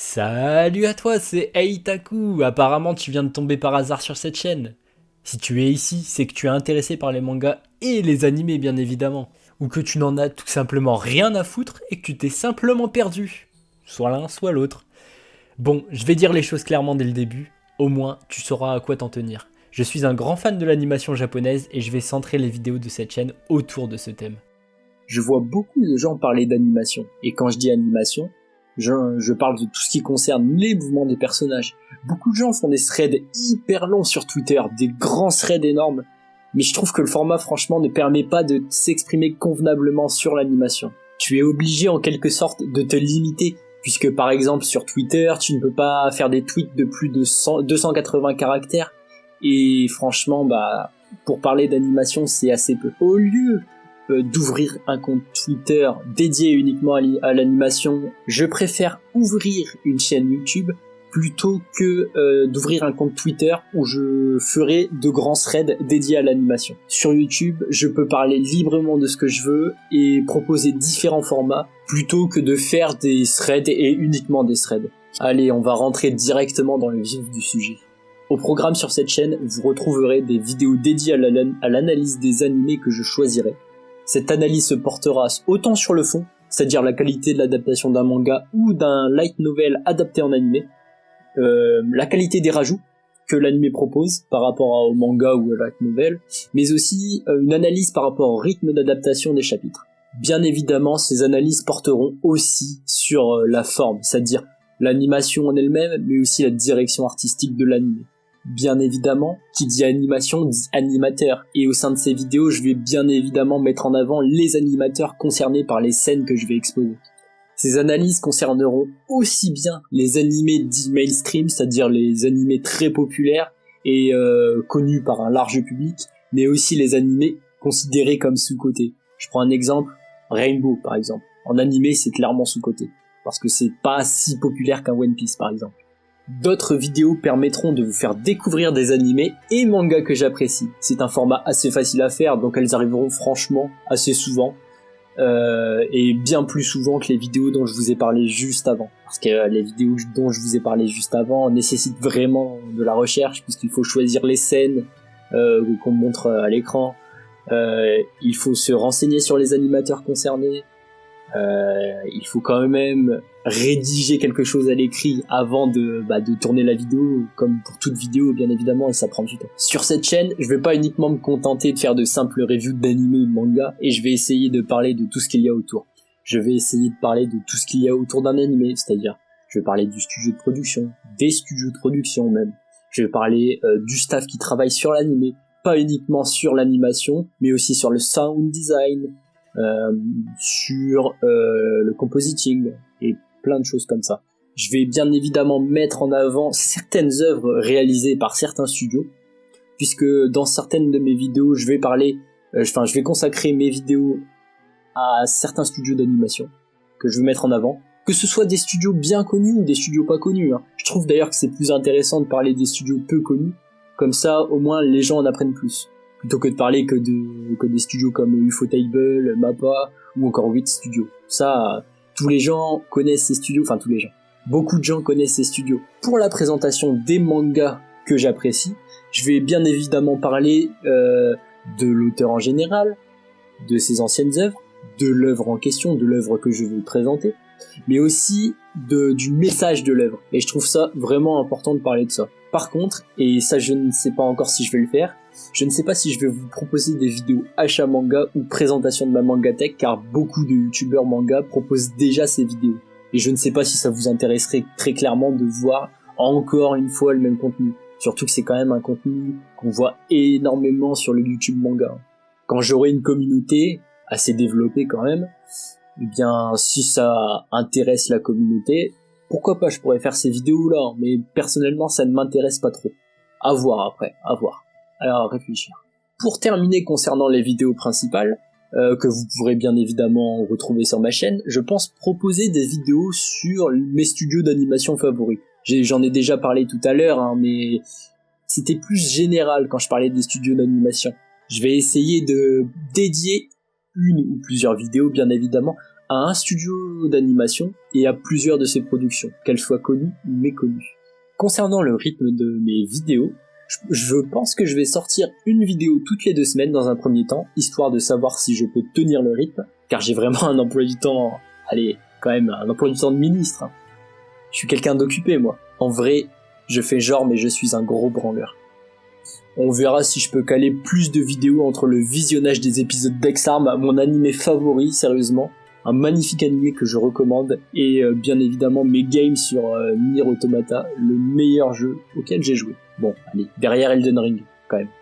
Salut à toi, c'est Eitaku. Apparemment, tu viens de tomber par hasard sur cette chaîne. Si tu es ici, c'est que tu es intéressé par les mangas et les animés, bien évidemment. Ou que tu n'en as tout simplement rien à foutre et que tu t'es simplement perdu. Soit l'un, soit l'autre. Bon, je vais dire les choses clairement dès le début. Au moins, tu sauras à quoi t'en tenir. Je suis un grand fan de l'animation japonaise et je vais centrer les vidéos de cette chaîne autour de ce thème. Je vois beaucoup de gens parler d'animation. Et quand je dis animation, je parle de tout ce qui concerne les mouvements des personnages. Beaucoup de gens font des threads hyper longs sur Twitter, des grands threads énormes. Mais je trouve que le format, franchement, ne permet pas de s'exprimer convenablement sur l'animation. Tu es obligé, en quelque sorte, de te limiter. Puisque, par exemple, sur Twitter, tu ne peux pas faire des tweets de plus de 280 caractères. Et franchement, pour parler d'animation, c'est assez peu. Au lieu d'ouvrir un compte Twitter dédié uniquement à l'animation, je préfère ouvrir une chaîne YouTube plutôt que d'ouvrir un compte Twitter où je ferai de grands threads dédiés à l'animation. Sur YouTube, je peux parler librement de ce que je veux et proposer différents formats plutôt que de faire des threads et uniquement des threads. Allez, on va rentrer directement dans le vif du sujet. Au programme sur cette chaîne, vous retrouverez des vidéos dédiées à l'analyse des animés que je choisirai. Cette analyse se portera autant sur le fond, c'est-à-dire la qualité de l'adaptation d'un manga ou d'un light novel adapté en animé, la qualité des rajouts que l'animé propose par rapport au manga ou au light novel, mais aussi une analyse par rapport au rythme d'adaptation des chapitres. Bien évidemment, ces analyses porteront aussi sur la forme, c'est-à-dire l'animation en elle-même, mais aussi la direction artistique de l'animé. Bien évidemment, qui dit animation dit animateur, et au sein de ces vidéos, je vais bien évidemment mettre en avant les animateurs concernés par les scènes que je vais exposer. Ces analyses concerneront aussi bien les animés dits mainstream, c'est-à-dire les animés très populaires et connus par un large public, mais aussi les animés considérés comme sous-cotés. Je prends un exemple, Rainbow par exemple. En animé, c'est clairement sous-coté, parce que c'est pas si populaire qu'un One Piece par exemple. D'autres vidéos permettront de vous faire découvrir des animés et mangas que j'apprécie. C'est un format assez facile à faire, donc elles arriveront franchement assez souvent, et bien plus souvent que les vidéos dont je vous ai parlé juste avant. Parce que les vidéos dont je vous ai parlé juste avant nécessitent vraiment de la recherche, puisqu'il faut choisir les scènes qu'on montre à l'écran, il faut se renseigner sur les animateurs concernés, il faut quand même rédiger quelque chose à l'écrit avant de tourner la vidéo, comme pour toute vidéo bien évidemment, et ça prend du temps. Sur cette chaîne, je vais pas uniquement me contenter de faire de simples reviews d'anime ou de manga, et je vais essayer de parler de tout ce qu'il y a autour. Je vais essayer de parler de tout ce qu'il y a autour d'un animé, c'est-à-dire je vais parler du studio de production, des studios de production même. Je vais parler du staff qui travaille sur l'animé, pas uniquement sur l'animation, mais aussi sur le sound design, sur le compositing et plein de choses comme ça. Je vais bien évidemment mettre en avant certaines œuvres réalisées par certains studios, puisque dans certaines de mes vidéos, je vais consacrer mes vidéos à certains studios d'animation que je veux mettre en avant, que ce soit des studios bien connus ou des studios pas connus. Je trouve d'ailleurs que c'est plus intéressant de parler des studios peu connus, comme ça au moins les gens en apprennent plus, plutôt que de parler que des studios comme Ufotable, Mappa ou encore 8 Studios. Ça, tous les gens connaissent ces studios, enfin tous les gens. Beaucoup de gens connaissent ces studios. Pour la présentation des mangas que j'apprécie, je vais bien évidemment parler de l'auteur en général, de ses anciennes œuvres, de l'œuvre en question, de l'œuvre que je veux présenter, mais aussi du message de l'œuvre. Et je trouve ça vraiment important de parler de ça. Par contre, et ça je ne sais pas encore si je vais le faire, je ne sais pas si je vais vous proposer des vidéos achat manga ou présentation de ma mangatech, car beaucoup de youtubeurs manga proposent déjà ces vidéos. Et je ne sais pas si ça vous intéresserait très clairement de voir encore une fois le même contenu. Surtout que c'est quand même un contenu qu'on voit énormément sur le YouTube manga. Quand j'aurai une communauté assez développée quand même, eh bien si ça intéresse la communauté, pourquoi pas, je pourrais faire ces vidéos-là, mais personnellement ça ne m'intéresse pas trop. À voir après, à voir. Alors à réfléchir. Pour terminer concernant les vidéos principales, que vous pourrez bien évidemment retrouver sur ma chaîne, je pense proposer des vidéos sur mes studios d'animation favoris. J'en ai déjà parlé tout à l'heure, mais c'était plus général quand je parlais des studios d'animation. Je vais essayer de dédier une ou plusieurs vidéos bien évidemment à un studio d'animation et à plusieurs de ses productions, qu'elles soient connues ou méconnues. Concernant le rythme de mes vidéos, je pense que je vais sortir une vidéo toutes les 2 semaines dans un premier temps, histoire de savoir si je peux tenir le rythme, car j'ai vraiment un emploi du temps, quand même un emploi du temps de ministre. Je suis quelqu'un d'occupé, moi. En vrai, je fais genre, mais je suis un gros branleur. On verra si je peux caler plus de vidéos entre le visionnage des épisodes d'Ex-Arm, mon animé favori, sérieusement. Un magnifique animé que je recommande, et bien évidemment mes games sur Nier Automata, le meilleur jeu auquel j'ai joué. Bon, allez, derrière Elden Ring, quand même.